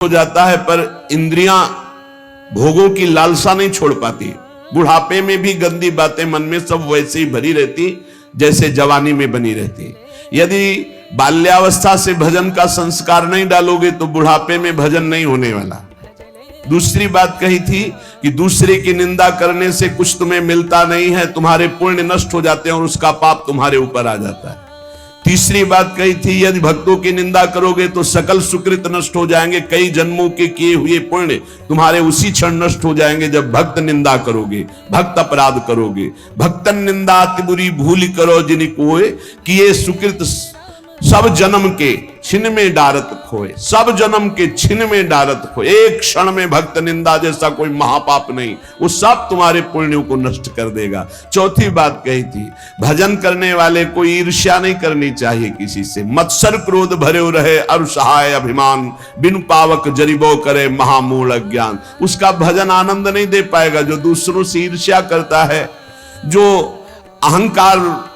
हो जाता है, पर इंद्रियां भोगों की लालसा नहीं छोड़ पाती। बुढ़ापे में भी गंदी बातें मन में सब वैसे ही भरी रहती जैसे जवानी में बनी रहती। यदि बाल्यावस्था से भजन का संस्कार नहीं डालोगे तो बुढ़ापे में भजन नहीं होने वाला। दूसरी बात कही थी कि दूसरे की निंदा करने से कुछ तुम्हें मिलता नहीं है, तुम्हारे पुण्य नष्ट हो जाते हैं और उसका पाप तुम्हारे ऊपर आ जाता है। तीसरी बात कही थी, यदि भक्तों की निंदा करोगे तो सकल सुकृत नष्ट हो जाएंगे, कई जन्मों के किए हुए पुण्य तुम्हारे उसी क्षण नष्ट हो जाएंगे जब भक्त निंदा करोगे, भक्त अपराध करोगे। भक्तन निंदा अति बुरी भूल करो जिन कोय, किए सुकृत सब जन्म के छिन में डारत खोए, सब जन्म के छिन में डारत खोए। एक क्षण में भक्त निंदा जैसा कोई महापाप नहीं, वो सब तुम्हारे पुण्यों को नष्ट कर देगा। चौथी बात कही थी, भजन करने वाले को ईर्ष्या नहीं करनी चाहिए किसी से। मत्सर क्रोध भरे रहे अरु सहाय अभिमान, बिन पावक जरिबो करे महामूल अज्ञान। उसका भजन आनंद नहीं दे पाएगा। जो दूसरों से ईर्ष्या करता है, जो अहंकार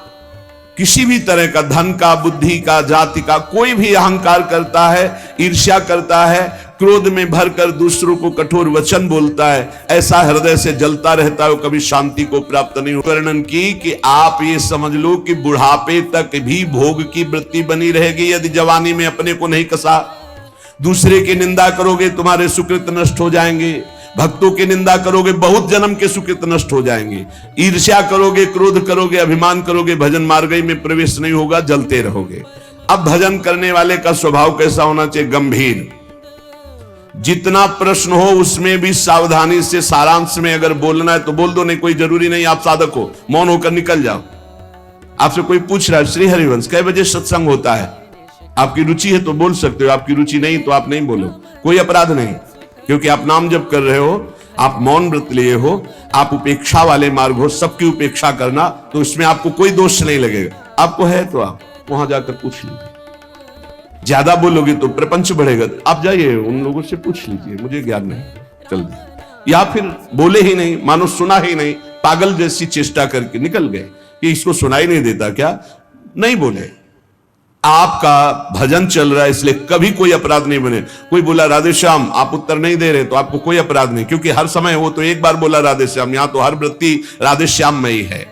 किसी भी तरह का, धन का, बुद्धि का, जाति का, कोई भी अहंकार करता है, ईर्ष्या करता है, क्रोध में भरकर दूसरों को कठोर वचन बोलता है, ऐसा हृदय से जलता रहता है, वो कभी शांति को प्राप्त नहीं। वर्णन की कि आप ये समझ लो कि बुढ़ापे तक भी भोग की वृत्ति बनी रहेगी यदि जवानी में अपने को नहीं कसा। दूसरे की निंदा करोगे तुम्हारे सुकृत नष्ट हो जाएंगे, भक्तों की निंदा करोगे बहुत जन्म के सुकृत नष्ट हो जाएंगे, ईर्ष्या करोगे, क्रोध करोगे, अभिमान करोगे, भजन मार्ग में प्रवेश नहीं होगा, जलते रहोगे। अब भजन करने वाले का स्वभाव कैसा होना चाहिए? गंभीर। जितना प्रश्न हो उसमें भी सावधानी से, सारांश में अगर बोलना है तो बोल दो, नहीं कोई जरूरी नहीं आप साधक हो, मौन होकर निकल जाओ। आपसे कोई पूछ रहा है श्री हरिवंश कै बजे सत्संग होता है, आपकी रुचि है तो बोल सकते हो, आपकी रुचि नहीं तो आप नहीं बोलो, कोई अपराध नहीं, क्योंकि आप नाम जप कर रहे हो, आप मौन व्रत लिए हो, आप उपेक्षा वाले मार्ग हो, सबकी उपेक्षा करना, तो इसमें आपको कोई दोष नहीं लगेगा। आपको है तो आप वहां जाकर पूछ लीजिए। ज्यादा बोलोगे तो प्रपंच बढ़ेगा, आप जाइए उन लोगों से पूछ लीजिए, मुझे ज्ञान नहीं, चल दिए। या फिर बोले ही नहीं, मानो सुना ही नहीं, पागल जैसी चेष्टा करके निकल गए कि इसको सुनाई नहीं देता क्या, नहीं बोले। आपका भजन चल रहा है इसलिए कभी कोई अपराध नहीं बने। कोई बोला राधे श्याम, आप उत्तर नहीं दे रहे तो आपको कोई अपराध नहीं, क्योंकि हर समय वो तो एक बार बोला राधे श्याम, यहां तो हर वृत्ति राधे श्याम में ही है।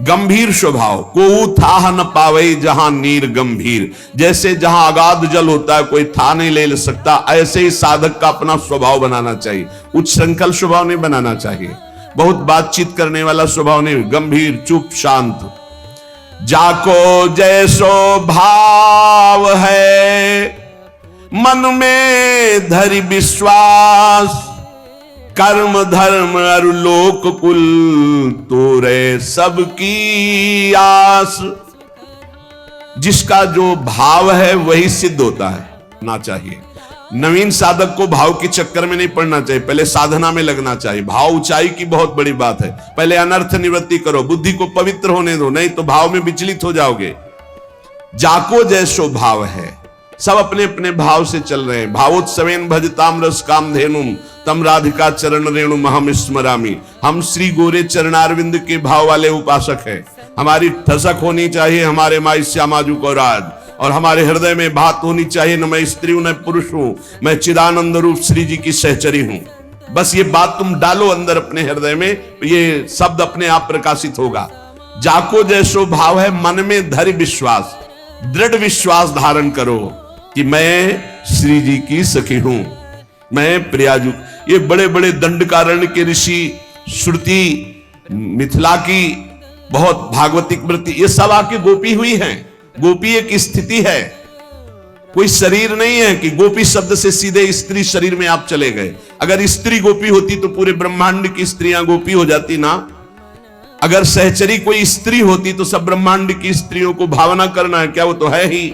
गंभीर स्वभाव, को था न पावे जहां नीर गंभीर, जैसे जहां अगाध जल होता है कोई था नहीं ले सकता, ऐसे ही साधक का अपना स्वभाव बनाना चाहिए। उच्छृंखल स्वभाव नहीं बनाना चाहिए, बहुत बातचीत करने वाला स्वभाव नहीं, गंभीर, चुप, शांत। जाको जैसो भाव है मन में धरि विश्वास, कर्म धर्म अरु लोक कुल तोरे सबकी आस। जिसका जो भाव है वही सिद्ध होता है ना चाहिए। नवीन साधक को भाव के चक्कर में नहीं पड़ना चाहिए, पहले साधना में लगना चाहिए। भाव ऊंचाई की बहुत बड़ी बात है, पहले अनर्थ निवृत्ति करो, बुद्धि को पवित्र होने दो, नहीं तो भाव में विचलित हो जाओगे। जाको जैसो भाव है, सब अपने अपने भाव से चल रहे हैं। भावोत्सवेन भजताम रस काम धेनुम, तम राधिका चरण रेणु महम स्मरामी। हम श्री गोरे चरणारविंद के भाव वाले उपासक हैं। हमारी ठसक होनी चाहिए हमारे माई श्यामाजू को राज, और हमारे हृदय में बात होनी चाहिए, न मैं स्त्री हूं न पुरुष हूं, मैं चिदानंद रूप श्री जी की सहचरी हूं। बस ये बात तुम डालो अंदर अपने हृदय में, ये शब्द अपने आप प्रकाशित होगा। जाको जैसो भाव है मन में धरि विश्वास, दृढ़ विश्वास धारण करो कि मैं श्री जी की सखी हूं, मैं प्रियाजू। ये बड़े बड़े दंडकारण्य के ऋषि, श्रुति, मिथिला की बहुत भागवतिक वृत्ति, ये सब आके गोपी हुई हैं। गोपी एक स्थिति है, कोई शरीर नहीं है कि गोपी शब्द से सीधे स्त्री शरीर में आप चले गए। अगर स्त्री गोपी होती तो पूरे ब्रह्मांड की स्त्रियां गोपी हो जाती ना। अगर सहचरी कोई स्त्री होती तो सब ब्रह्मांड की स्त्रियों को भावना करना है क्या? वो तो है ही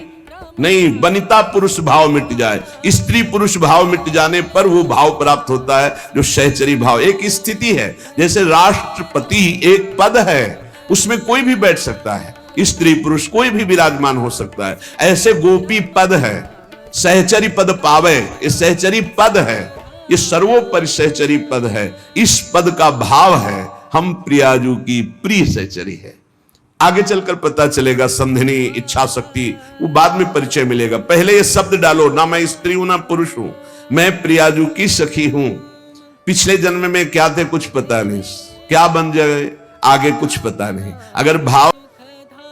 नहीं। वनिता पुरुष भाव मिट जाए, स्त्री पुरुष भाव मिट जाने पर वो भाव प्राप्त होता है जो सहचरी भाव। एक स्थिति है, जैसे राष्ट्रपति एक पद है, उसमें कोई भी बैठ सकता है, स्त्री पुरुष कोई भी विराजमान हो सकता है। ऐसे गोपी पद है, सहचरी पद पावे, ये सहचरी पद है, ये सर्वोपरि सहचरी पद है। इस पद का भाव है हम प्रियाजू की प्रिय सहचरी है। आगे चलकर पता चलेगा संधिनी, इच्छा शक्ति, वो बाद में परिचय मिलेगा। पहले ये शब्द डालो, ना मैं स्त्री हूं ना पुरुष हूं, मैं प्रियाजू की सखी हूं। पिछले जन्म में क्या थे कुछ पता नहीं, क्या बन जाए आगे कुछ पता नहीं। अगर भाव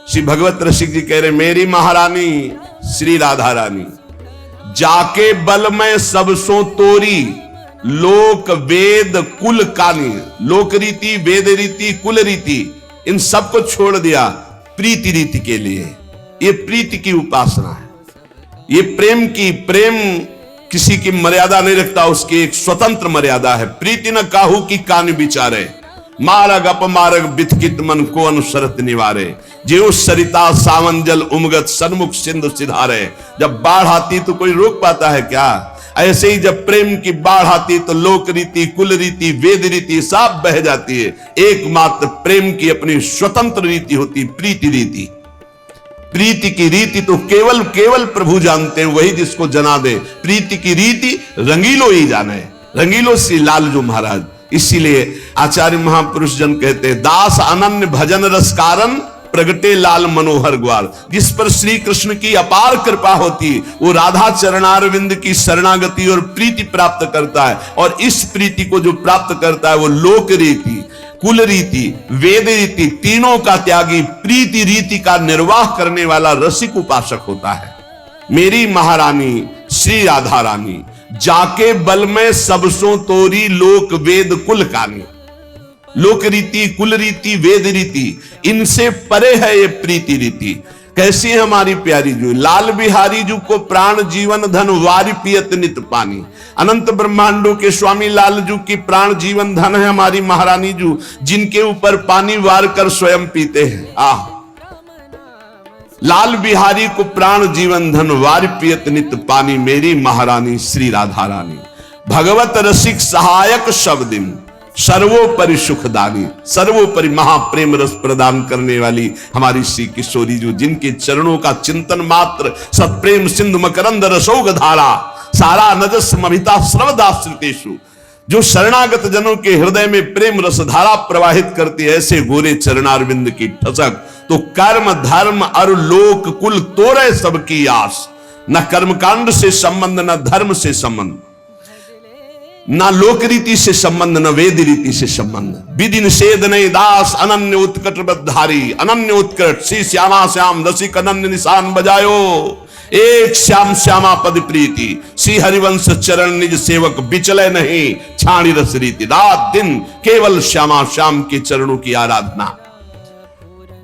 श्री भगवत रसिक जी कह रहे, मेरी महारानी श्री राधा रानी जाके बल में सब सो तोरी, लोक वेद कुल कानी। लोक रीति, वेद रीति, कुल रीति, इन सबको छोड़ दिया प्रीति रीति के लिए। ये प्रीति की उपासना है, ये प्रेम किसी की मर्यादा नहीं रखता, उसकी एक स्वतंत्र मर्यादा है। प्रीति न काहू की कान बिचारे, मारग अपमारग बिथकित मन को अनुसरत निवारे। जो सरिता सावन जल उमगत सन्मुख सिंधु सिधारे। जब बाढ़ आती तो कोई रोक पाता है क्या? ऐसे ही जब प्रेम की बाढ़ आती तो लोक रीति, कुल रीति, वेद रीति सब बह जाती है। एकमात्र प्रेम की अपनी स्वतंत्र रीति होती, प्रीति रीति। प्रीति की रीति तो केवल प्रभु जानते हैं, वही जिसको जना दे। प्रीति की रीति रंगीलो ही जाने, रंगीलो श्री लालजू महाराज। इसीलिए आचार्य महापुरुष जन कहते हैं, दास अनन्य भजन रस कारण प्रगटे लाल मनोहर ग्वाल। जिस पर श्री कृष्ण की अपार कृपा होती, वो राधा चरणारविंद की शरणागति और प्रीति प्राप्त करता है। और इस प्रीति को जो प्राप्त करता है वो लोक रीति, कुल रीति, वेद रीति तीनों का त्यागी, प्रीति रीति का निर्वाह करने वाला रसिक उपासक होता है। मेरी महारानी श्री राधा रानी जाके बल में सबसों तोरी, लोक वेद कुल कानी। लोक रीति, कुल रीति, वेद रीति, इनसे परे है ये प्रीति रीति। कैसी है हमारी प्यारी जू? लाल बिहारी जू को प्राण जीवन धन वारी पियत नित पानी। अनंत ब्रह्मांडों के स्वामी लाल जू की प्राण जीवन धन है हमारी महारानी जू, जिनके ऊपर पानी वार कर स्वयं पीते हैं। लाल बिहारी को प्राण जीवन धन वारी पियत नित पानी, मेरी महारानी श्री राधा रानी। भगवत रसिक सहायक शब्दिन, सर्वोपरि सुखदानी। सर्वोपरि महाप्रेम रस प्रदान करने वाली हमारी श्री किशोरी जो, जिनके चरणों का चिंतन मात्र सत्प्रेम सिंधु मकरंद रसोग धारा, सारा नजस ममिता सर्वदाश्रितेषु। जो शरणागत जनों के हृदय में प्रेम रस धारा प्रवाहित करती है, ऐसे गोरे चरणारविंद की ठसक तो कर्म धर्म और लोक कुल तोरे सबकी आस। न कर्मकांड से संबंध, न धर्म से संबंध, ना लोक रीति से संबंध, न वेद रीति से संबंध। विधि निषेध नहीं दास अनन्य उत्कट बधारी। अनन्य उत्कट श्री श्यामा श्याम रसिक अनन्य निशान बजायो। एक श्याम श्यामा पद प्रीति, श्री हरिवंश चरण निज सेवक बिचले नहीं छाणी रस रीति। रात दिन केवल श्यामा श्याम के चरणों की आराधना।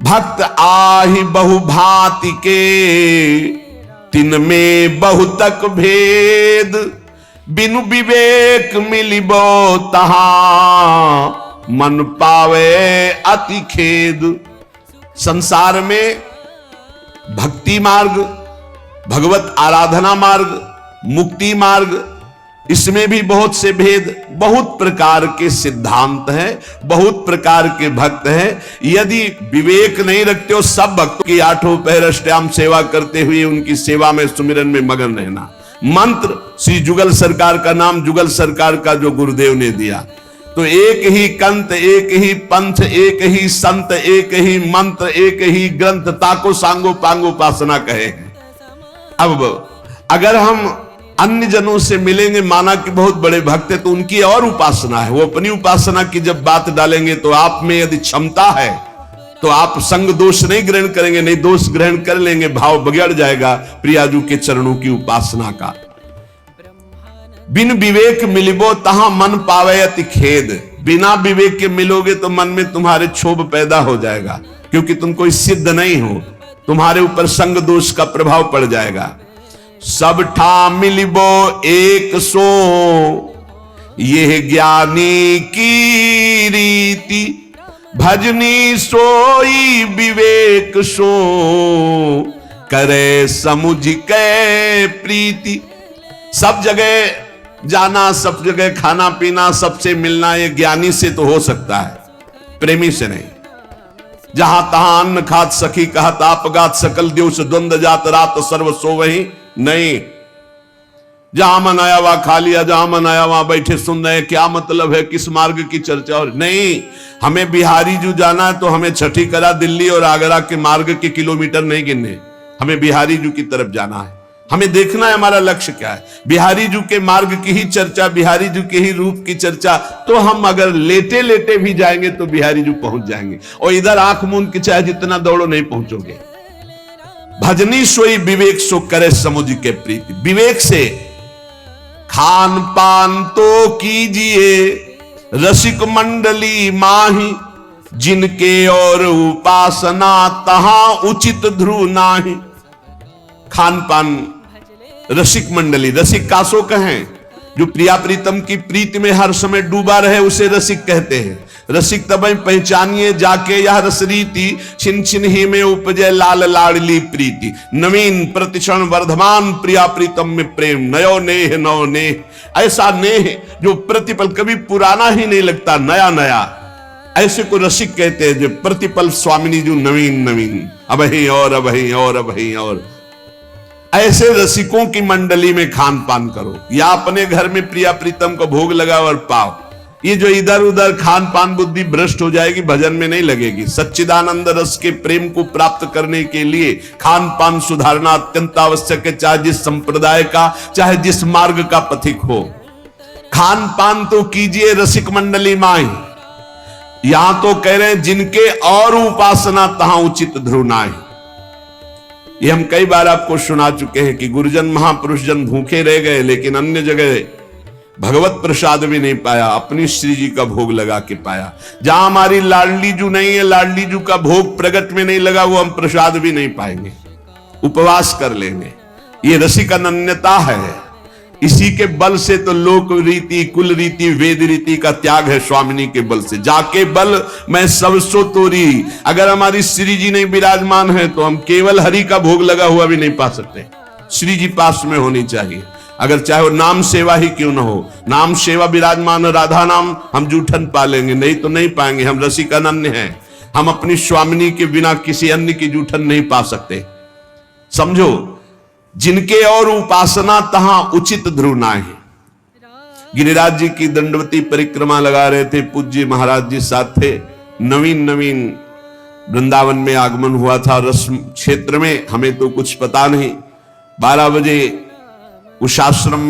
भक्त आहि बहु भांति के, तिन में बहुतक भेद। बिनु विवेक मिलिबो तहा, मन पावे अति खेद। संसार में भक्ति मार्ग, भगवत आराधना मार्ग, मुक्ति मार्ग, इसमें भी बहुत से भेद, बहुत प्रकार के सिद्धांत हैं, बहुत प्रकार के भक्त हैं। यदि विवेक नहीं रखते हो, सब भक्तों की आठों पहर अष्टयाम सेवा करते हुए उनकी सेवा में सुमिरन में मगन रहना। मंत्र श्री जुगल सरकार का नाम, जुगल सरकार का जो गुरुदेव ने दिया, तो एक ही कंत, एक ही पंथ, एक ही संत, एक ही मंत्र, एक ही ग्रंथ, ताको सांगो पांगो उपासना कहे हैं। अब अगर हम अन्य जनों से मिलेंगे, माना कि बहुत बड़े भक्त है, तो उनकी और उपासना है, वो अपनी उपासना की जब बात डालेंगे तो आप में यदि क्षमता है तो आप संग दोष नहीं ग्रहण करेंगे, नहीं दोष ग्रहण कर लेंगे, भाव बिगड़ जाएगा प्रियाजू के चरणों की उपासना का। बिन विवेक मिलिबो तहां मन पावे अति खेद। बिना विवेक के मिलोगे तो मन में तुम्हारे क्षोभ पैदा हो जाएगा, क्योंकि तुम कोई सिद्ध नहीं हो, तुम्हारे ऊपर संग दोष का प्रभाव पड़ जाएगा। सब ठा मिलिबो एक सो, यह ज्ञानी की रीति। भजनी सोई विवेक सो, करे समुझ के प्रीति। सब जगह जाना, सब जगह खाना पीना, सबसे मिलना, ये ज्ञानी से तो हो सकता है, प्रेमी से नहीं। जहां तहां अन्न खात सखी कहत आपगात, सकल दिवस द्वंद जात रात सर्व सो वही नहीं। जहां मन आया वहां खा लिया, जहां मन आया वहां बैठे सुन रहे, क्या मतलब है, किस मार्ग की चर्चा? और नहीं, हमें बिहारी जू जाना है तो हमें छठी करा दिल्ली और आगरा के मार्ग के किलोमीटर नहीं गिनने, हमें बिहारी जू की तरफ जाना है। हमें देखना है हमारा लक्ष्य क्या है। बिहारी जी के मार्ग की ही चर्चा, बिहारी जी के ही रूप की चर्चा, तो हम अगर लेटे लेटे भी जाएंगे तो बिहारी जी पहुंच जाएंगे, और इधर आंख मूंद के चाहे जितना दौड़ो नहीं पहुंचोगे। भजनी सोई विवेक सो करे समुझ के प्रीति। विवेक से खान पान तो कीजिए रसिक मंडली माही, जिनके और उपासना तहां उचित ध्रुव नाही। खान पान रसिक मंडली, रसिक कासो कहें, जो प्रिया प्रीतम की प्रीति में हर समय डूबा रहे उसे रसिक कहते हैं। रसिक तब पहचानिए जाके यह रसरीति, छिन छिन ही में उपजे लाल लाडली प्रीति। नवीन प्रतिक्षण वर्धमान प्रिया प्रीतम में प्रेम, नयो नेह नौ नेह। ऐसा नेह जो प्रतिपल कभी पुराना ही नहीं लगता, नया नया, ऐसे को रसिक कहते हैं। जो प्रतिपल स्वामिनी जो नवीन नवीन, अब ही और अब ही और अब ही और, ऐसे रसिकों की मंडली में खान पान करो, या अपने घर में प्रिया प्रीतम को भोग लगाओ और पाओ। ये जो इधर उधर खान पान बुद्धि भ्रष्ट हो जाएगी, भजन में नहीं लगेगी। सच्चिदानंद रस के प्रेम को प्राप्त करने के लिए खान पान सुधारना अत्यंत आवश्यक है, चाहे जिस संप्रदाय का, चाहे जिस मार्ग का पथिक हो। खान पान तो कीजिए रसिक मंडली माई, यहां तो कह रहे हैं जिनके और उपासना तहां उचित ध्रुव नाहि। ये हम कई बार आपको सुना चुके हैं कि गुरुजन महापुरुष जन भूखे रह गए, लेकिन अन्य जगह भगवत प्रसाद भी नहीं पाया, अपनी श्री जी का भोग लगा के पाया। जहां हमारी लाडली जू नहीं है, लाडली जू का भोग प्रगट में नहीं लगा, वो हम प्रसाद भी नहीं पाएंगे, उपवास कर लेंगे। ये रसिक अनन्यता है। इसी के बल से तो लोक रीति, कुल रीति, वेद रीति का त्याग है। स्वामिनी के बल से, जाके बल मैं सब सो तोरी। अगर हमारी श्री जी नहीं विराजमान है तो हम केवल हरि का भोग लगा हुआ भी नहीं पा सकते। श्री जी पास में होनी चाहिए, अगर चाहे वो नाम सेवा ही क्यों ना हो। नाम सेवा विराजमान, राधा नाम हम जूठन पा लेंगे, नहीं तो नहीं पाएंगे। हम रसिक अनन्य हैं, हम अपनी स्वामिनी के बिना किसी अन्य की जूठन नहीं पा सकते। समझो, जिनके और उपासना तहां उचित ध्रुव नाहि। गिरिराज जी की दंडवती परिक्रमा लगा रहे थे, पूज्य महाराज जी साथ थे। नवीन नवीन वृंदावन में आगमन हुआ था, रस क्षेत्र में, हमें तो कुछ पता नहीं। 12 बजे उस आश्रम